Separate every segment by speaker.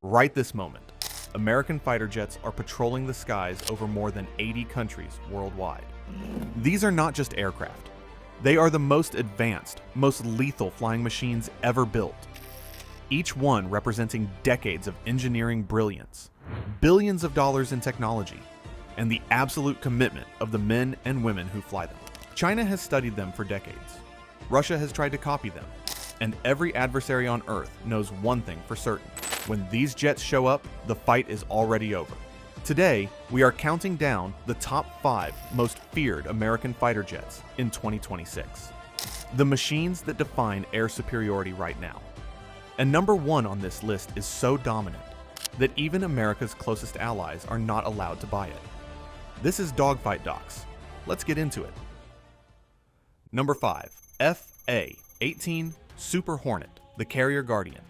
Speaker 1: Right this moment, American fighter jets are patrolling the skies over more than 80 countries worldwide. These are not just aircraft. They are the most advanced, most lethal flying machines ever built. Each one representing decades of engineering brilliance, billions of dollars in technology, and the absolute commitment of the men and women who fly them. China has studied them for decades. Russia has tried to copy them. And every adversary on Earth knows one thing for certain. When these jets show up, the fight is already over. Today, we are counting down the top 5 most feared American fighter jets in 2026. The machines that define air superiority right now. And number 1 on this list is so dominant that even America's closest allies are not allowed to buy it. This is Dogfight Docs. Let's get into it. Number 5. FA-18 Super Hornet, the Carrier Guardian.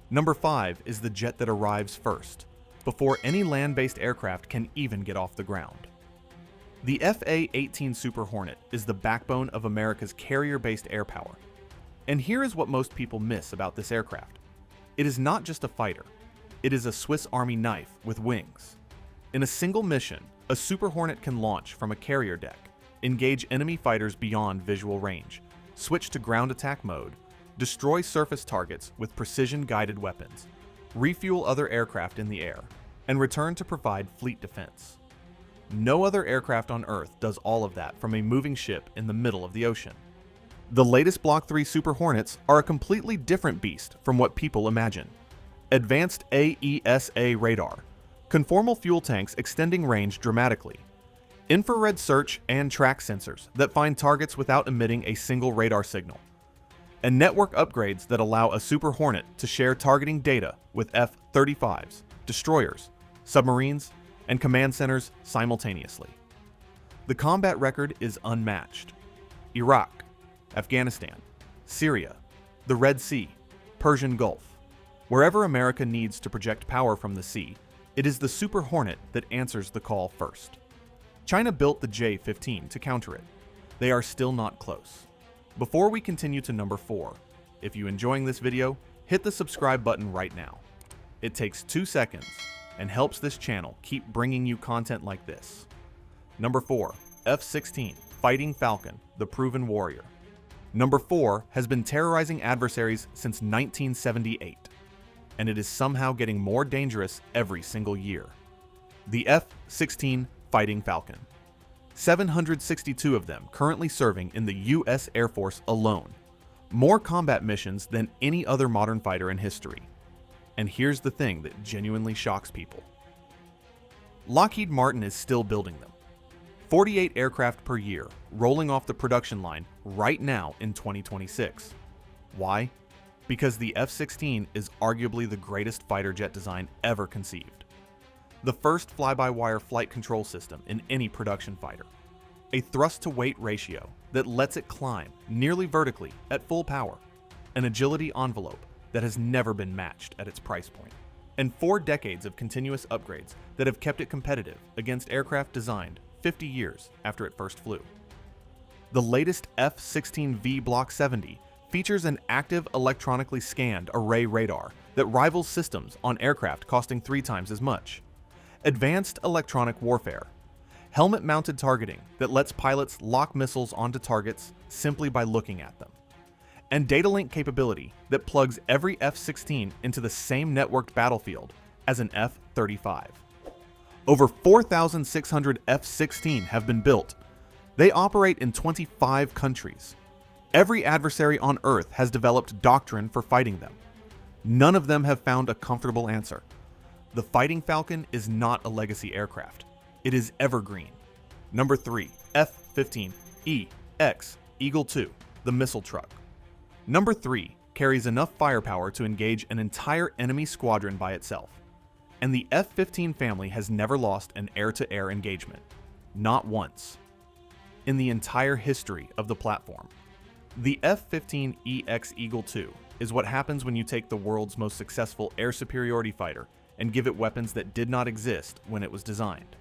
Speaker 1: Number 5 is the jet that arrives first, before any land-based aircraft can even get off the ground. The FA-18 Super Hornet is the backbone of America's carrier-based air power. And here is what most people miss about this aircraft. It is not just a fighter. It is a Swiss Army knife with wings. In a single mission, a Super Hornet can launch from a carrier deck, engage enemy fighters beyond visual range, switch to ground attack mode, destroy surface targets with precision-guided weapons, refuel other aircraft in the air, and return to provide fleet defense. No other aircraft on Earth does all of that from a moving ship in the middle of the ocean. The latest Block 3 Super Hornets are a completely different beast from what people imagine. Advanced AESA radar, conformal fuel tanks extending range dramatically, infrared search and track sensors that find targets without emitting a single radar signal, and network upgrades that allow a Super Hornet to share targeting data with F-35s, destroyers, submarines, and command centers simultaneously. The combat record is unmatched. Iraq, Afghanistan, Syria, the Red Sea, Persian Gulf. Wherever America needs to project power from the sea, it is the Super Hornet that answers the call first. China built the J-15 to counter it. They are still not close. Before we continue to number 4, if you're enjoying this video, hit the subscribe button right now. It takes 2 seconds and helps this channel keep bringing you content like this. Number 4, F-16 Fighting Falcon, the Proven Warrior. Number 4 has been terrorizing adversaries since 1978, and it is somehow getting more dangerous every single year. The F-16 Fighting Falcon. 762 of them currently serving in the U.S. Air Force alone. More combat missions than any other modern fighter in history. And here's the thing that genuinely shocks people. Lockheed Martin is still building them. 48 aircraft per year, rolling off the production line right now in 2026. Why? Because the F-16 is arguably the greatest fighter jet design ever conceived. The first fly-by-wire flight control system in any production fighter. A thrust-to-weight ratio that lets it climb nearly vertically at full power. An agility envelope that has never been matched at its price point. And 4 decades of continuous upgrades that have kept it competitive against aircraft designed 50 years after it first flew. The latest F-16V Block 70 features an active electronically scanned array radar that rivals systems on aircraft costing 3 times as much. Advanced electronic warfare. Helmet-mounted targeting that lets pilots lock missiles onto targets simply by looking at them. And data link capability that plugs every F-16 into the same networked battlefield as an F-35. Over 4,600 F-16 have been built. They operate in 25 countries. Every adversary on Earth has developed doctrine for fighting them. None of them have found a comfortable answer. The Fighting Falcon is not a legacy aircraft. It is evergreen. Number 3, F-15EX Eagle II, the missile truck. Number 3 carries enough firepower to engage an entire enemy squadron by itself. And the F-15 family has never lost an air-to-air engagement. Not once. In the entire history of the platform. The F-15EX Eagle II is what happens when you take the world's most successful air superiority fighter and give it weapons that did not exist when it was designed.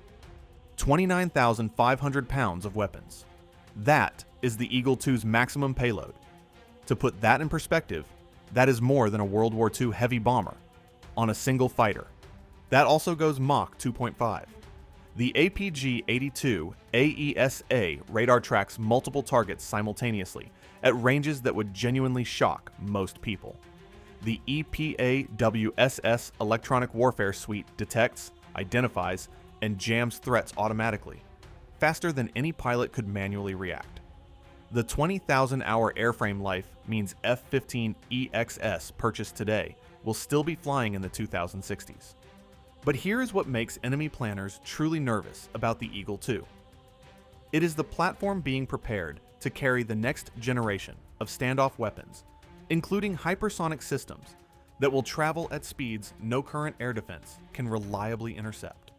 Speaker 1: 29,500 pounds of weapons. That is the Eagle II's maximum payload. To put that in perspective, that is more than a World War II heavy bomber. on a single fighter. That also goes Mach 2.5. The APG-82 AESA radar tracks multiple targets simultaneously at ranges that would genuinely shock most people. The EPAWSS electronic warfare suite detects, identifies, and jams threats automatically, faster than any pilot could manually react. The 20,000-hour airframe life means F-15EXS purchased today will still be flying in the 2060s. But here is what makes enemy planners truly nervous about the Eagle II. It is the platform being prepared to carry the next generation of standoff weapons, including hypersonic systems that will travel at speeds no current air defense can reliably intercept.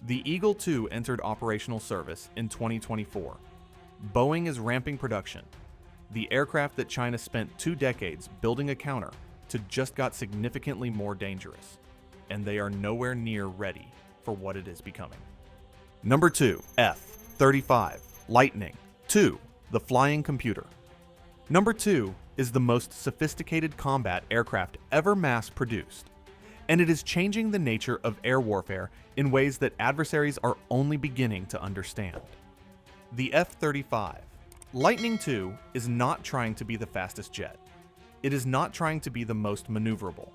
Speaker 1: The Eagle II entered operational service in 2024. Boeing is ramping production. The aircraft that China spent 2 decades building a counter to just got significantly more dangerous, and they are nowhere near ready for what it is becoming. Number 2, F-35 Lightning II, the flying computer. Number 2 is the most sophisticated combat aircraft ever mass-produced, and it is changing the nature of air warfare in ways that adversaries are only beginning to understand. The F-35 Lightning II is not trying to be the fastest jet. It is not trying to be the most maneuverable.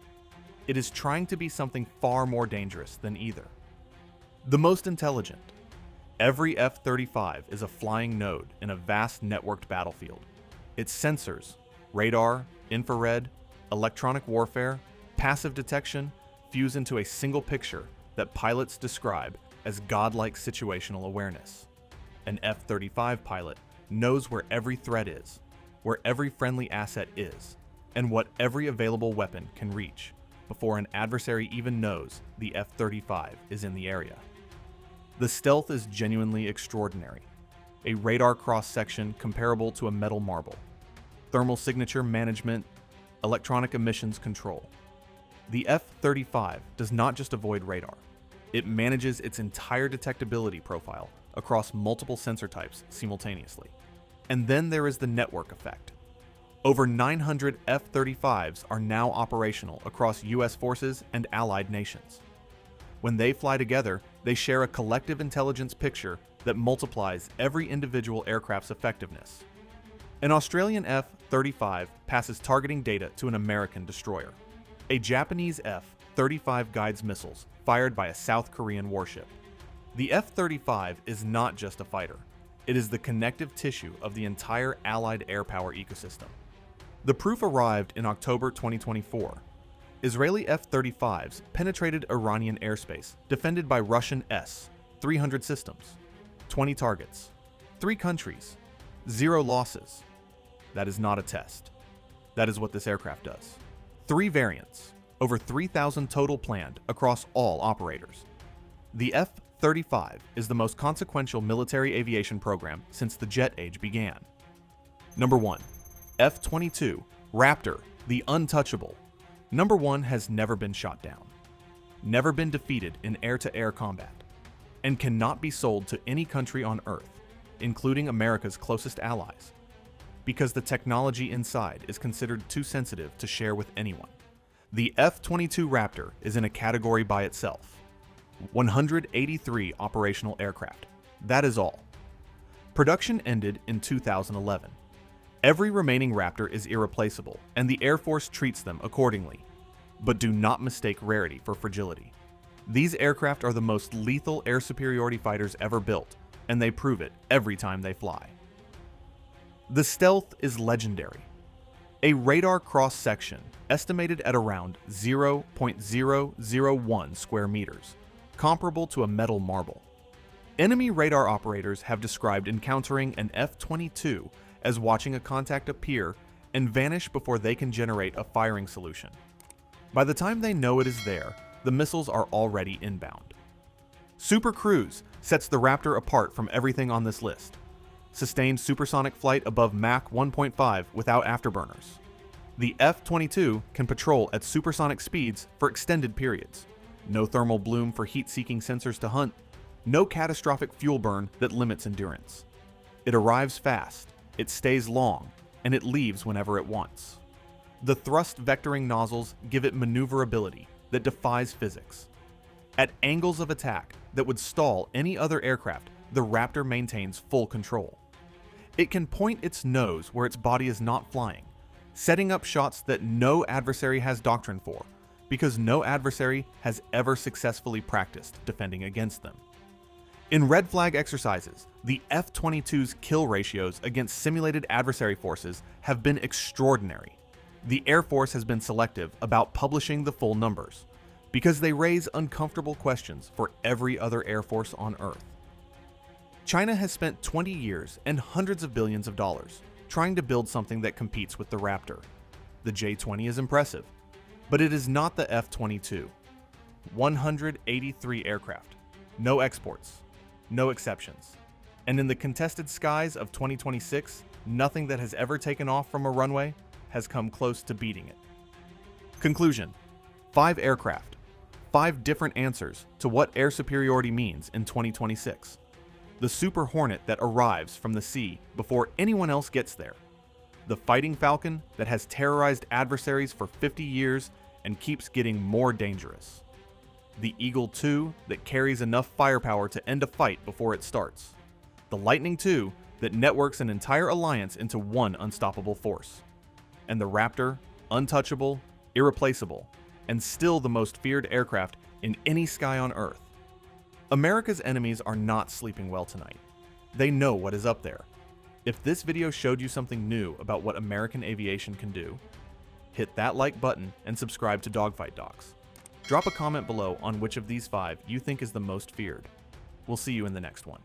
Speaker 1: It is trying to be something far more dangerous than either. The most intelligent. Every F-35 is a flying node in a vast networked battlefield. Its sensors, radar, infrared, electronic warfare, passive detection fuse into a single picture that pilots describe as godlike situational awareness. An F-35 pilot knows where every threat is, where every friendly asset is, and what every available weapon can reach before an adversary even knows the F-35 is in the area. The stealth is genuinely extraordinary. A radar cross-section comparable to a metal marble. Thermal signature management, electronic emissions control. The F-35 does not just avoid radar. It manages its entire detectability profile across multiple sensor types simultaneously. And then there is the network effect. Over 900 F-35s are now operational across US forces and allied nations. When they fly together, they share a collective intelligence picture that multiplies every individual aircraft's effectiveness. An Australian F-35 passes targeting data to an American destroyer. A Japanese F-35 guides missiles fired by a South Korean warship. The F-35 is not just a fighter. It is the connective tissue of the entire Allied air power ecosystem. The proof arrived in October 2024. Israeli F-35s penetrated Iranian airspace, defended by Russian S-300 systems. 20 targets, 3 countries, 0 losses. That is not a test. That is what this aircraft does. 3 variants, over 3,000 total planned across all operators. The F-35 is the most consequential military aviation program since the jet age began. Number 1. F-22 Raptor, the untouchable. Number 1 has never been shot down, never been defeated in air-to-air combat, and cannot be sold to any country on Earth, including America's closest allies, because the technology inside is considered too sensitive to share with anyone. The F-22 Raptor is in a category by itself. 183 operational aircraft. That is all. Production ended in 2011. Every remaining Raptor is irreplaceable, and the Air Force treats them accordingly. But do not mistake rarity for fragility. These aircraft are the most lethal air superiority fighters ever built, and they prove it every time they fly. The stealth is legendary. A radar cross-section estimated at around 0.001 square meters, comparable to a metal marble. Enemy radar operators have described encountering an F-22 as watching a contact appear and vanish before they can generate a firing solution. By the time they know it is there, the missiles are already inbound. Super Cruise sets the Raptor apart from everything on this list. Sustained supersonic flight above Mach 1.5 without afterburners. The F-22 can patrol at supersonic speeds for extended periods. No thermal bloom for heat-seeking sensors to hunt. No catastrophic fuel burn that limits endurance. It arrives fast, it stays long, and it leaves whenever it wants. The thrust vectoring nozzles give it maneuverability, that defies physics. At angles of attack that would stall any other aircraft, the Raptor maintains full control. It can point its nose where its body is not flying, setting up shots that no adversary has doctrine for, because no adversary has ever successfully practiced defending against them. In red flag exercises, the F-22's kill ratios against simulated adversary forces have been extraordinary. The Air Force has been selective about publishing the full numbers, because they raise uncomfortable questions for every other Air Force on Earth. China has spent 20 years and hundreds of billions of dollars trying to build something that competes with the Raptor. The J-20 is impressive, but it is not the F-22. 183 aircraft, no exports, no exceptions. And in the contested skies of 2026, nothing that has ever taken off from a runway has come close to beating it. Conclusion: 5 aircraft, 5 different answers to what air superiority means in 2026. The Super Hornet that arrives from the sea before anyone else gets there. The Fighting Falcon that has terrorized adversaries for 50 years and keeps getting more dangerous. The Eagle II that carries enough firepower to end a fight before it starts. The Lightning II that networks an entire alliance into one unstoppable force. And the Raptor, untouchable, irreplaceable, and still the most feared aircraft in any sky on Earth. America's enemies are not sleeping well tonight. They know what is up there. If this video showed you something new about what American aviation can do, hit that like button and subscribe to Dogfight Docs. Drop a comment below on which of these 5 you think is the most feared. We'll see you in the next one.